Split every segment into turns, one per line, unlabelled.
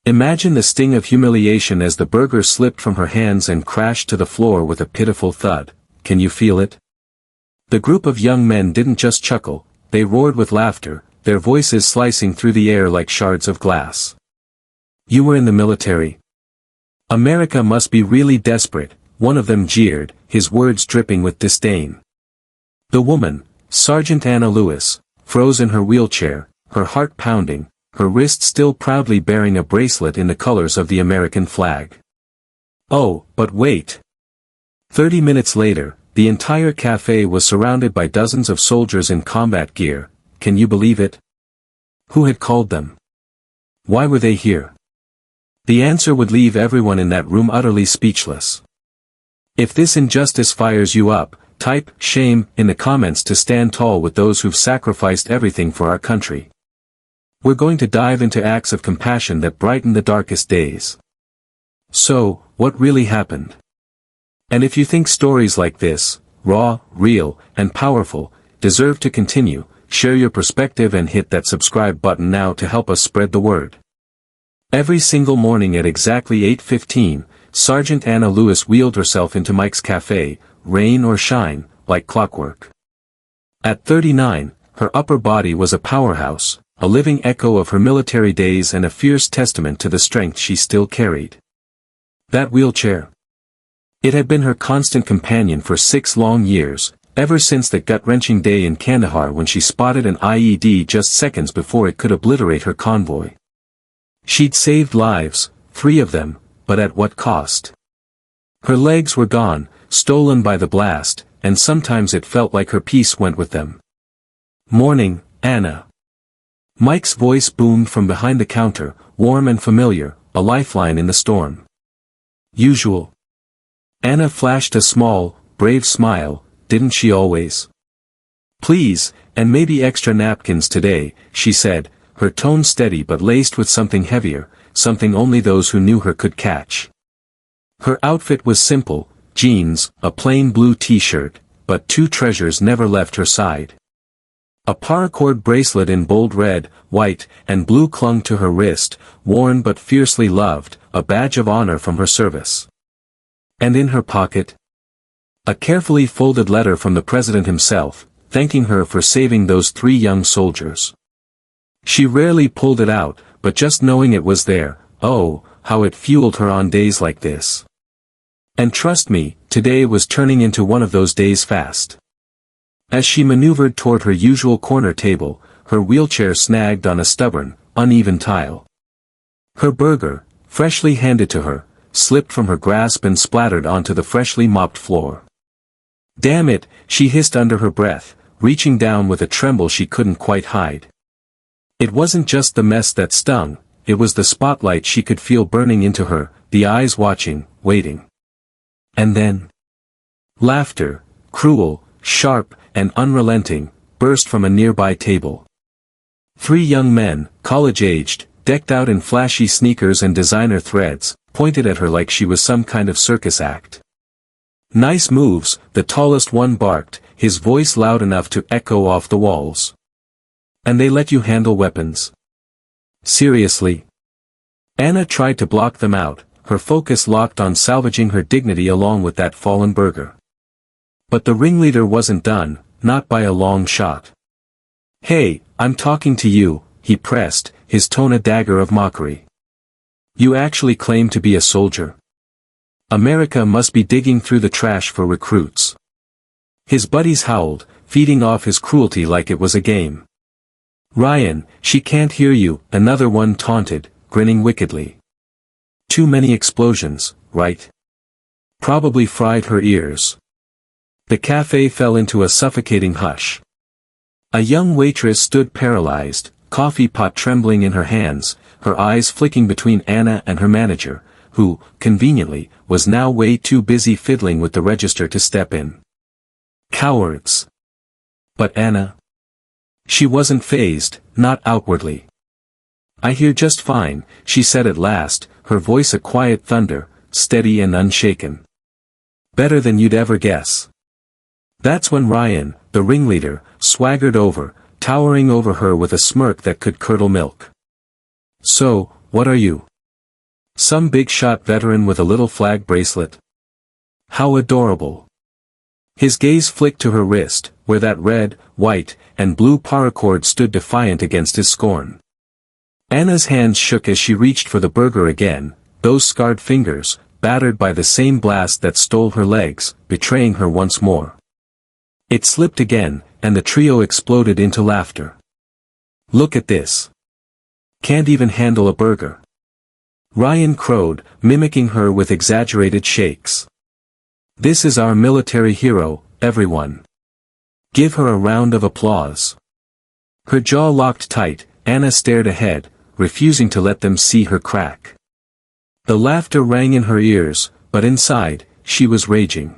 Imagine the sting of humiliation as the burger slipped from her hands and crashed to the floor with a pitiful thud. Can you feel it? The group of young men didn't just chuckle, they roared with laughter, their voices slicing through the air like shards of glass. You were in the military? America must be really desperate, one of them jeered, his words dripping with disdain. The woman, Sergeant Anna Lewis, froze in her wheelchair, her heart pounding, her wrist still proudly bearing a bracelet in the colors of the American flag. Oh, but wait. 30 minutes later, the entire café was surrounded by dozens of soldiers in combat gear. Can you believe it? Who had called them? Why were they here? The answer would leave everyone in that room utterly speechless. If this injustice fires you up, type shame in the comments to stand tall with those who've sacrificed everything for our country. We're going to dive into acts of compassion that brighten the darkest days. So, what really happened? And if you think stories like this, raw, real, and powerful, deserve to continue, share your perspective and hit that subscribe button now to help us spread the word. Every single morning at exactly 8:15, Sergeant Anna Lewis wheeled herself into Mike's cafe, rain or shine, like clockwork. At 39, her upper body was a powerhouse, a living echo of her military days and a fierce testament to the strength she still carried. That wheelchair. It had been her constant companion for 6 long years, ever since that gut-wrenching day in Kandahar when she spotted an IED just seconds before it could obliterate her convoy. She'd saved lives, 3 of them, but at what cost? Her legs were gone, stolen by the blast, and sometimes it felt like her peace went with them. Morning, Anna. Mike's voice boomed from behind the counter, warm and familiar, a lifeline in the storm. Usual. Anna flashed a small, brave smile, didn't she always? Please, and maybe extra napkins today, she said, her tone steady but laced with something heavier, something only those who knew her could catch. Her outfit was simple, jeans, a plain blue t-shirt, but 2 treasures never left her side. A paracord bracelet in bold red, white, and blue clung to her wrist, worn but fiercely loved, a badge of honor from her service. And in her pocket? A carefully folded letter from the president himself, thanking her for saving those 3 young soldiers. She rarely pulled it out, but just knowing it was there, oh, how it fueled her on days like this. And trust me, today was turning into one of those days fast. As she maneuvered toward her usual corner table, her wheelchair snagged on a stubborn, uneven tile. Her burger, freshly handed to her, slipped from her grasp and splattered onto the freshly mopped floor. Damn it, she hissed under her breath, reaching down with a tremble she couldn't quite hide. It wasn't just the mess that stung, it was the spotlight she could feel burning into her, the eyes watching, waiting. And then, laughter, cruel, sharp, and unrelenting, burst from a nearby table. 3 young men, college-aged, decked out in flashy sneakers and designer threads, pointed at her like she was some kind of circus act. Nice moves, the tallest one barked, his voice loud enough to echo off the walls. And they let you handle weapons? Seriously? Anna tried to block them out, her focus locked on salvaging her dignity along with that fallen burger. But the ringleader wasn't done, not by a long shot. Hey, I'm talking to you, he pressed, his tone a dagger of mockery. You actually claim to be a soldier? America must be digging through the trash for recruits. His buddies howled, feeding off his cruelty like it was a game. Ryan, she can't hear you, another one taunted, grinning wickedly. Too many explosions, right? Probably fried her ears. The cafe fell into a suffocating hush. A young waitress stood paralyzed, coffee pot trembling in her hands, her eyes flicking between Anna and her manager, who, conveniently, was now way too busy fiddling with the register to step in. Cowards. But Anna? She wasn't fazed, not outwardly. I hear just fine, she said at last, her voice a quiet thunder, steady and unshaken. Better than you'd ever guess. That's when Ryan, the ringleader, swaggered over, towering over her with a smirk that could curdle milk. So, what are you? Some big-shot veteran with a little flag bracelet? How adorable. His gaze flicked to her wrist, where that red, white, and blue paracord stood defiant against his scorn. Anna's hands shook as she reached for the burger again, those scarred fingers, battered by the same blast that stole her legs, betraying her once more. It slipped again, and the trio exploded into laughter. Look at this. Can't even handle a burger. Ryan crowed, mimicking her with exaggerated shakes. This is our military hero, everyone. Give her a round of applause. Her jaw locked tight, Anna stared ahead, refusing to let them see her crack. The laughter rang in her ears, but inside, she was raging.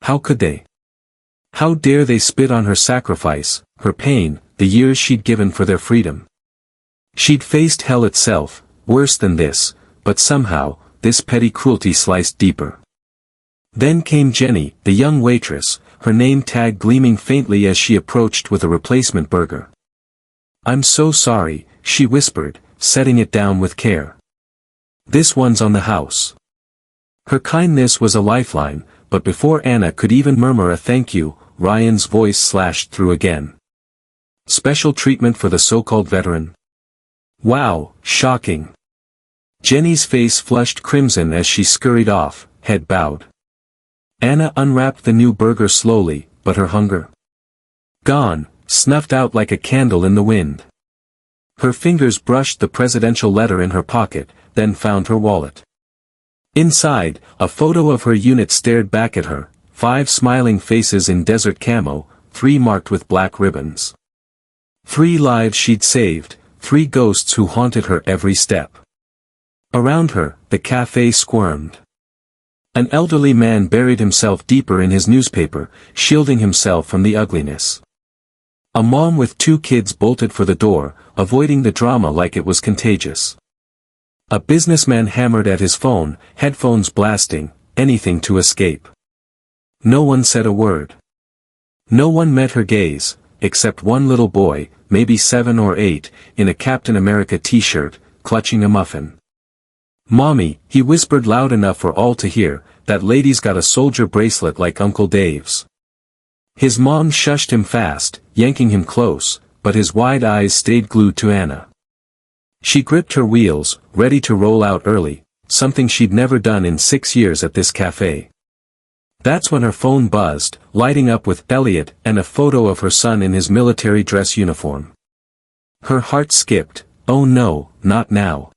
How could they? How dare they spit on her sacrifice, her pain, the years she'd given for their freedom? She'd faced hell itself, worse than this, but somehow, this petty cruelty sliced deeper. Then came Jenny, the young waitress, her name tag gleaming faintly as she approached with a replacement burger. I'm so sorry, she whispered, setting it down with care. This one's on the house. Her kindness was a lifeline, but before Anna could even murmur a thank you, Ryan's voice slashed through again. Special treatment for the so-called veteran? Wow, shocking. Jenny's face flushed crimson as she scurried off, head bowed. Anna unwrapped the new burger slowly, but her hunger gone, snuffed out like a candle in the wind. Her fingers brushed the presidential letter in her pocket, then found her wallet. Inside, a photo of her unit stared back at her, 5 smiling faces in desert camo, 3 marked with black ribbons. 3 lives she'd saved, 3 ghosts who haunted her every step. Around her, the café squirmed. An elderly man buried himself deeper in his newspaper, shielding himself from the ugliness. A mom with 2 kids bolted for the door, avoiding the drama like it was contagious. A businessman hammered at his phone, headphones blasting, anything to escape. No one said a word. No one met her gaze, except one little boy, maybe 7 or 8, in a Captain America t-shirt, clutching a muffin. Mommy, he whispered loud enough for all to hear, that lady's got a soldier bracelet like Uncle Dave's. His mom shushed him fast, yanking him close, but his wide eyes stayed glued to Anna. She gripped her wheels, ready to roll out early, something she'd never done in 6 years at this cafe. That's when her phone buzzed, lighting up with Elliot and a photo of her son in his military dress uniform. Her heart skipped. Oh no, not now.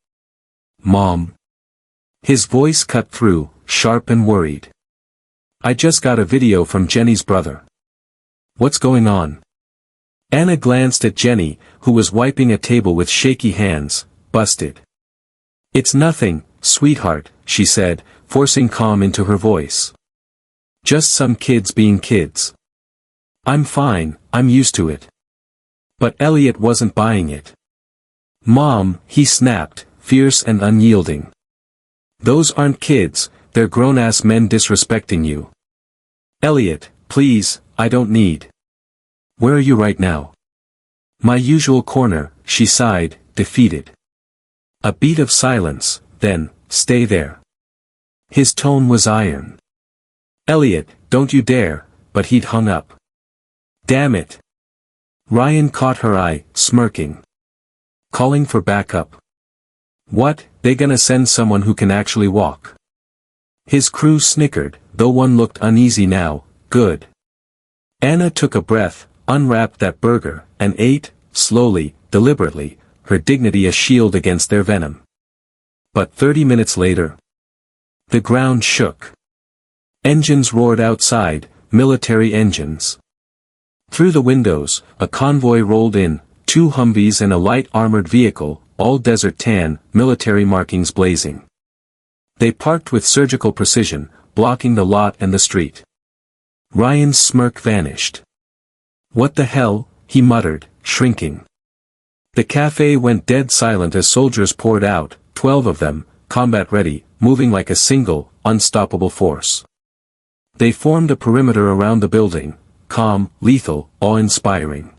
Mom. His voice cut through, sharp and worried. I just got a video from Jenny's brother. What's going on? Anna glanced at Jenny, who was wiping a table with shaky hands, busted. It's nothing, sweetheart, she said, forcing calm into her voice. Just some kids being kids. I'm fine, I'm used to it. But Elliot wasn't buying it. Mom, he snapped, fierce and unyielding. Those aren't kids, they're grown-ass men disrespecting you. Elliot, please, I don't need. Where are you right now? My usual corner, she sighed, defeated. A beat of silence, then, stay there. His tone was iron. Elliot, don't you dare, but he'd hung up. Damn it. Ryan caught her eye, smirking. Calling for backup. What, they gonna send someone who can actually walk? His crew snickered, though one looked uneasy now. Good. Anna took a breath, unwrapped that burger, and ate, slowly, deliberately, her dignity a shield against their venom. But 30 minutes later, the ground shook. Engines roared outside, military engines. Through the windows, a convoy rolled in, 2 Humvees and a light armored vehicle, all desert tan, military markings blazing. They parked with surgical precision, blocking the lot and the street. Ryan's smirk vanished. What the hell, he muttered, shrinking. The cafe went dead silent as soldiers poured out, 12 of them, combat ready, moving like a single, unstoppable force. They formed a perimeter around the building, calm, lethal, awe-inspiring.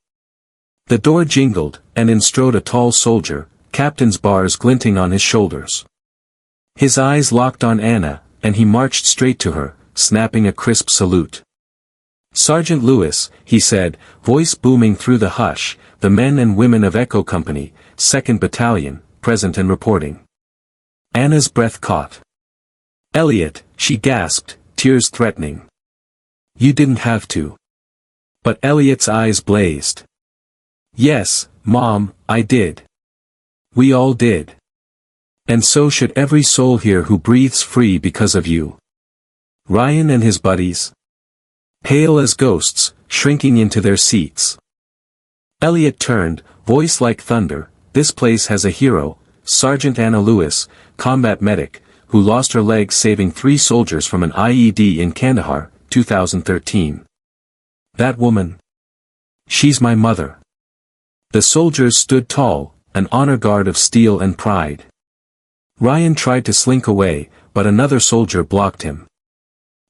The door jingled, and in strode a tall soldier, captain's bars glinting on his shoulders. His eyes locked on Anna, and he marched straight to her, snapping a crisp salute. "Sergeant Lewis," he said, voice booming through the hush, "the men and women of Echo Company, 2nd Battalion, present and reporting." Anna's breath caught. "Elliot," she gasped, tears threatening. "You didn't have to." But Elliot's eyes blazed. "Yes, Mom, I did. We all did. And so should every soul here who breathes free because of you." Ryan and his buddies, pale as ghosts, shrinking into their seats. Elliot turned, voice like thunder, "This place has a hero, Sergeant Anna Lewis, combat medic, who lost her leg saving 3 soldiers from an IED in Kandahar, 2013. That woman. She's my mother." The soldiers stood tall, an honor guard of steel and pride. Ryan tried to slink away, but another soldier blocked him.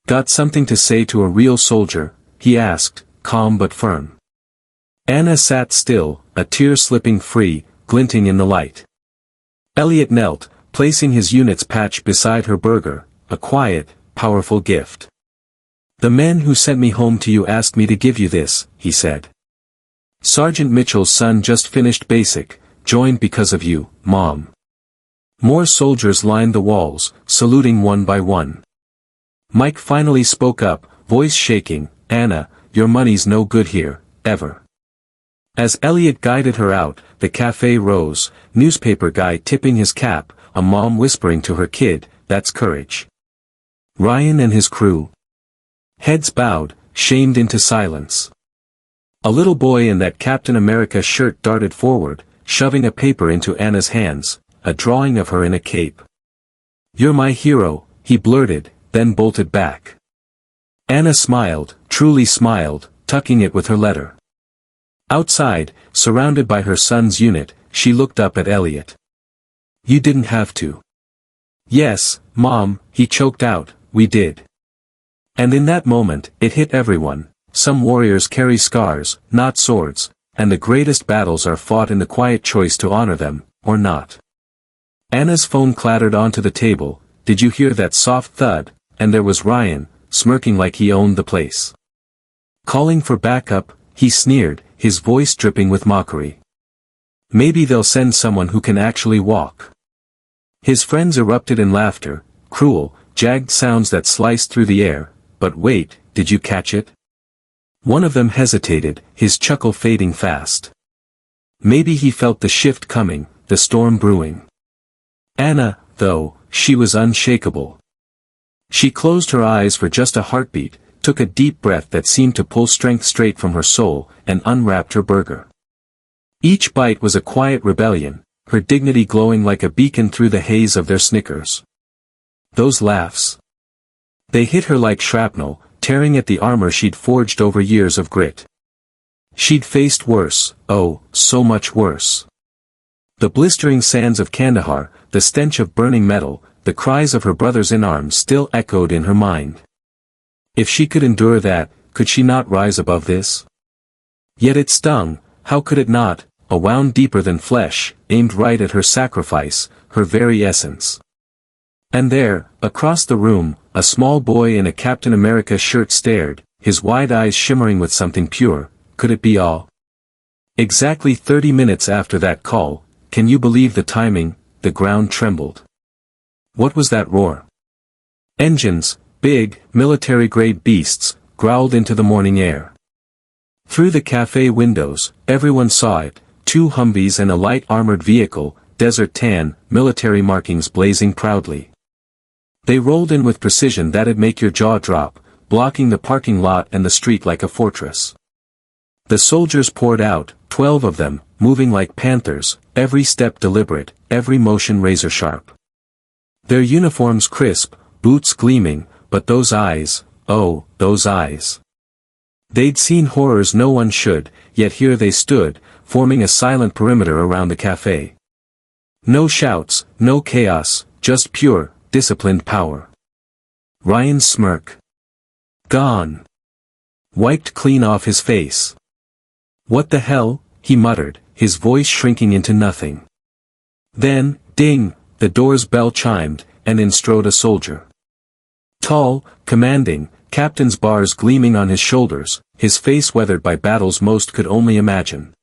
"Got something to say to a real soldier?" he asked, calm but firm. Anna sat still, a tear slipping free, glinting in the light. Elliot knelt, placing his unit's patch beside her burger, a quiet, powerful gift. "The men who sent me home to you asked me to give you this," he said. "Sergeant Mitchell's son just finished basic, joined because of you, Mom." More soldiers lined the walls, saluting one by one. Mike finally spoke up, voice shaking, "Anna, your money's no good here, ever." As Elliot guided her out, the cafe rose, newspaper guy tipping his cap, a mom whispering to her kid, "That's courage." Ryan and his crew, heads bowed, shamed into silence. A little boy in that Captain America shirt darted forward, shoving a paper into Anna's hands, a drawing of her in a cape. "You're my hero," he blurted, then bolted back. Anna smiled, truly smiled, tucking it with her letter. Outside, surrounded by her son's unit, she looked up at Elliot. "You didn't have to." "Yes, Mom," he choked out, "we did." And in that moment, it hit everyone. Some warriors carry scars, not swords, and the greatest battles are fought in the quiet choice to honor them, or not. Anna's phone clattered onto the table. "Did you hear that soft thud?" And there was Ryan, smirking like he owned the place. Calling for backup, he sneered, his voice dripping with mockery. "Maybe they'll send someone who can actually walk." His friends erupted in laughter, cruel, jagged sounds that sliced through the air. "But wait, did you catch it?" One of them hesitated, his chuckle fading fast. Maybe he felt the shift coming, the storm brewing. Anna, though, she was unshakable. She closed her eyes for just a heartbeat, took a deep breath that seemed to pull strength straight from her soul, and unwrapped her burger. Each bite was a quiet rebellion, her dignity glowing like a beacon through the haze of their Snickers. Those laughs. They hit her like shrapnel, tearing at the armor she'd forged over years of grit. She'd faced worse, oh, so much worse. The blistering sands of Kandahar, the stench of burning metal, the cries of her brothers in arms still echoed in her mind. If she could endure that, could she not rise above this? Yet it stung, how could it not, a wound deeper than flesh, aimed right at her sacrifice, her very essence. And there, across the room, a small boy in a Captain America shirt stared, his wide eyes shimmering with something pure. Could it be all? Exactly 30 minutes after that call, can you believe the timing? The ground trembled. What was that roar? Engines, big, military-grade beasts, growled into the morning air. Through the cafe windows, everyone saw it, 2 Humvees and a light armored vehicle, desert tan, military markings blazing proudly. They rolled in with precision that'd make your jaw drop, blocking the parking lot and the street like a fortress. The soldiers poured out, 12 of them, moving like panthers, every step deliberate, every motion razor-sharp. Their uniforms crisp, boots gleaming, but those eyes, oh, those eyes. They'd seen horrors no one should, yet here they stood, forming a silent perimeter around the cafe. No shouts, no chaos, just pure, disciplined power. Ryan's smirk. Gone. Wiped clean off his face. "What the hell?" he muttered, his voice shrinking into nothing. Then, ding, the door's bell chimed, and in strode a soldier. Tall, commanding, captain's bars gleaming on his shoulders, his face weathered by battles most could only imagine.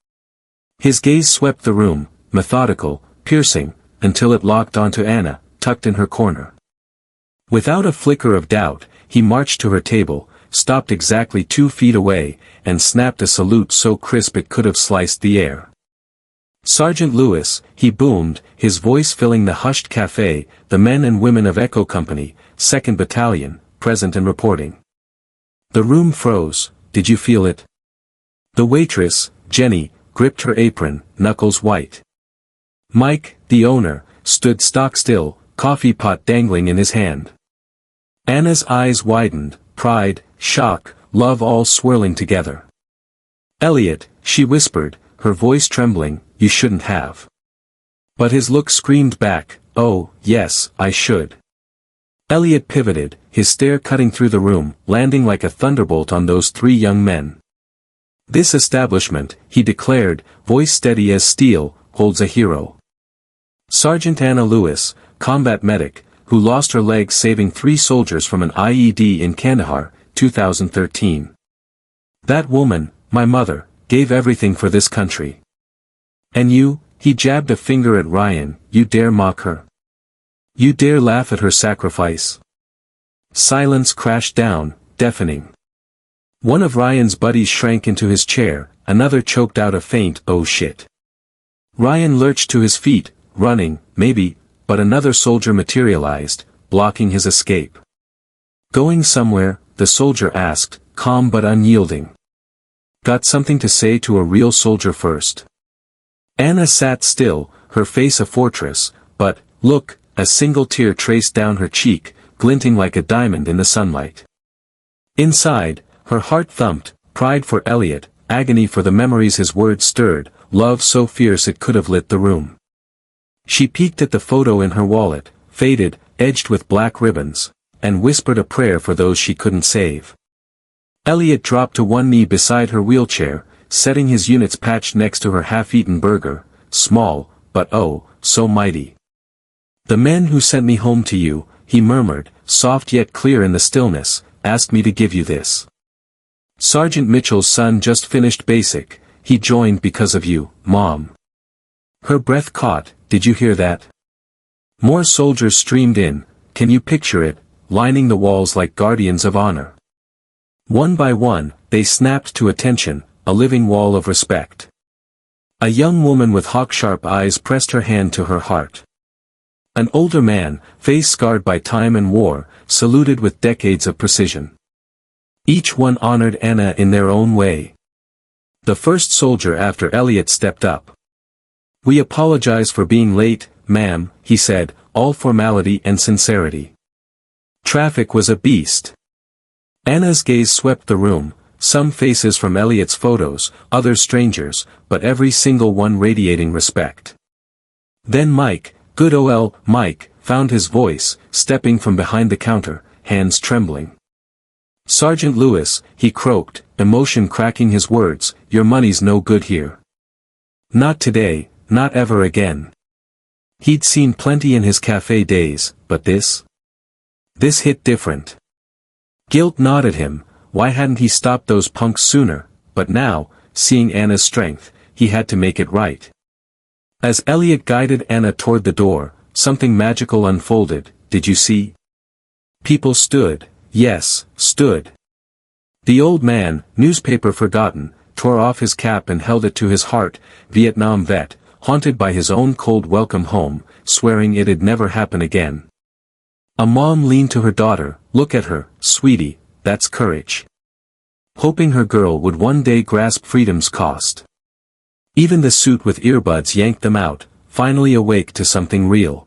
His gaze swept the room, methodical, piercing, until it locked onto Anna, tucked in her corner. Without a flicker of doubt, he marched to her table, stopped exactly 2 feet away, and snapped a salute so crisp it could have sliced the air. "Sergeant Lewis," he boomed, his voice filling the hushed café, the men and women of Echo Company, 2nd Battalion, present and reporting. The room froze. Did you feel it? The waitress, Jenny, gripped her apron, knuckles white. Mike, the owner, stood stock still, coffee pot dangling in his hand. Anna's eyes widened, pride, shock, love all swirling together. "Elliot," she whispered, her voice trembling, "you shouldn't have." But his look screamed back, "Oh, yes, I should." Elliot pivoted, his stare cutting through the room, landing like a thunderbolt on those 3 young men. "This establishment," he declared, voice steady as steel, "holds a hero. Sergeant Anna Lewis, combat medic, who lost her leg saving 3 soldiers from an IED in Kandahar, 2013. That woman, my mother, gave everything for this country. And you," he jabbed a finger at Ryan, "you dare mock her? You dare laugh at her sacrifice?" Silence crashed down, deafening. One of Ryan's buddies shrank into his chair, another choked out a faint, "Oh shit." Ryan lurched to his feet, running, maybe, but another soldier materialized, blocking his escape. "Going somewhere?" the soldier asked, calm but unyielding. "Got something to say to a real soldier first." Anna sat still, her face a fortress, but, look, a single tear traced down her cheek, glinting like a diamond in the sunlight. Inside, her heart thumped, pride for Elliot, agony for the memories his words stirred, love so fierce it could have lit the room. She peeked at the photo in her wallet, faded, edged with black ribbons, and whispered a prayer for those she couldn't save. Elliot dropped to one knee beside her wheelchair, setting his unit's patch next to her half-eaten burger, small, but oh, so mighty. "The men who sent me home to you," he murmured, soft yet clear in the stillness, "asked me to give you this. Sergeant Mitchell's son just finished basic, he joined because of you, Mom." Her breath caught, "Did you hear that?" More soldiers streamed in, can you picture it, lining the walls like guardians of honor. One by one, they snapped to attention, a living wall of respect. A young woman with hawk-sharp eyes pressed her hand to her heart. An older man, face scarred by time and war, saluted with decades of precision. Each one honored Anna in their own way. The first soldier after Elliot stepped up. "We apologize for being late, ma'am," he said, all formality and sincerity. Traffic was a beast. Anna's gaze swept the room, some faces from Elliot's photos, others strangers, but every single one radiating respect. Then Mike, good ol' Mike, found his voice, stepping from behind the counter, hands trembling. "Sergeant Lewis," he croaked, emotion cracking his words, "your money's no good here. Not today, not ever again." He'd seen plenty in his cafe days, but this hit different. Guilt gnawed at him, why hadn't he stopped those punks sooner, but now, seeing Anna's strength, he had to make it right. As Elliot guided Anna toward the door, something magical unfolded, "Did you see?" People stood, yes, stood. The old man, newspaper forgotten, tore off his cap and held it to his heart, Vietnam vet, haunted by his own cold welcome home, swearing it'd never happen again. A mom leaned to her daughter, "Look at her, sweetie, that's courage." Hoping her girl would one day grasp freedom's cost. Even the suit with earbuds yanked them out, finally awake to something real.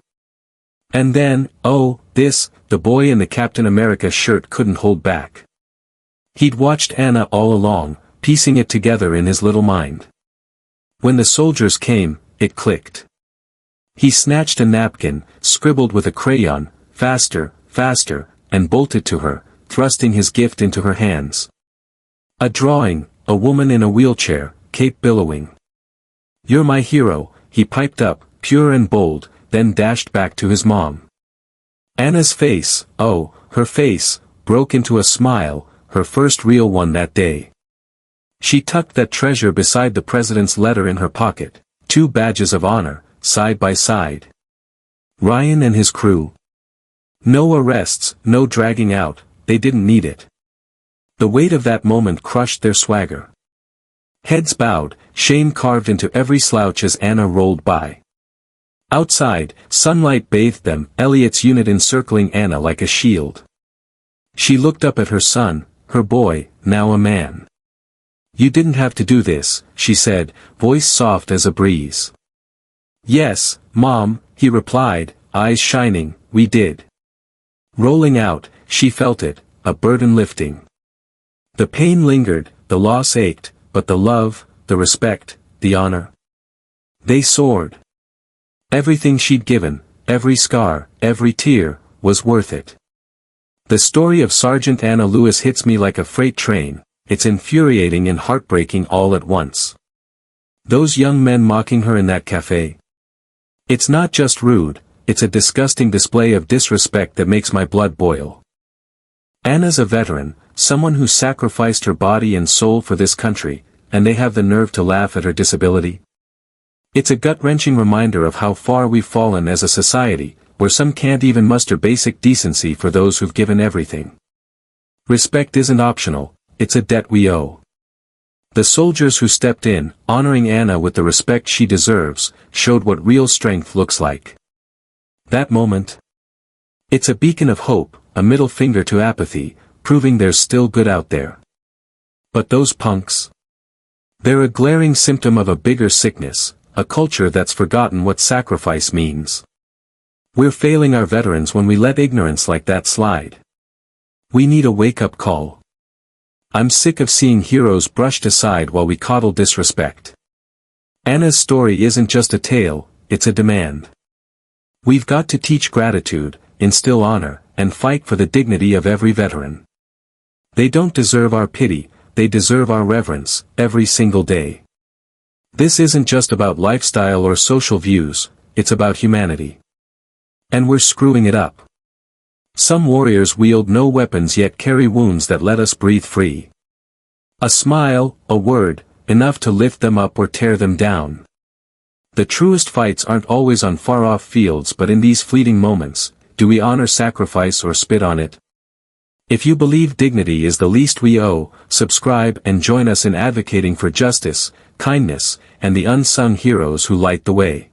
And then, oh, this, the boy in the Captain America shirt couldn't hold back. He'd watched Anna all along, piecing it together in his little mind. When the soldiers came, it clicked. He snatched a napkin, scribbled with a crayon, "Faster, faster," and bolted to her, thrusting his gift into her hands. A drawing, a woman in a wheelchair, cape billowing. "You're my hero," he piped up, pure and bold, then dashed back to his mom. Anna's face, oh, her face, broke into a smile, her first real one that day. She tucked that treasure beside the president's letter in her pocket, 2 badges of honor, side by side. Ryan and his crew. No arrests, no dragging out, they didn't need it. The weight of that moment crushed their swagger. Heads bowed, shame carved into every slouch as Anna rolled by. Outside, sunlight bathed them, Elliot's unit encircling Anna like a shield. She looked up at her son, her boy, now a man. "You didn't have to do this," she said, voice soft as a breeze. "Yes, Mom," he replied, eyes shining, "we did." Rolling out, she felt it, a burden lifting. The pain lingered, the loss ached, but the love, the respect, the honor. They soared. Everything she'd given, every scar, every tear, was worth it. The story of Sergeant Anna Lewis hits me like a freight train, it's infuriating and heartbreaking all at once. Those young men mocking her in that café. It's not just rude, it's a disgusting display of disrespect that makes my blood boil. Anna's a veteran, someone who sacrificed her body and soul for this country, and they have the nerve to laugh at her disability? It's a gut-wrenching reminder of how far we've fallen as a society, where some can't even muster basic decency for those who've given everything. Respect isn't optional, it's a debt we owe. The soldiers who stepped in, honoring Anna with the respect she deserves, showed what real strength looks like. That moment? It's a beacon of hope, a middle finger to apathy, proving there's still good out there. But those punks? They're a glaring symptom of a bigger sickness, a culture that's forgotten what sacrifice means. We're failing our veterans when we let ignorance like that slide. We need a wake-up call. I'm sick of seeing heroes brushed aside while we coddle disrespect. Anna's story isn't just a tale, it's a demand. We've got to teach gratitude, instill honor, and fight for the dignity of every veteran. They don't deserve our pity, they deserve our reverence, every single day. This isn't just about lifestyle or social views, it's about humanity. And we're screwing it up. Some warriors wield no weapons yet carry wounds that let us breathe free. A smile, a word, enough to lift them up or tear them down. The truest fights aren't always on far-off fields but in these fleeting moments. Do we honor sacrifice or spit on it? If you believe dignity is the least we owe, subscribe and join us in advocating for justice, kindness, and the unsung heroes who light the way.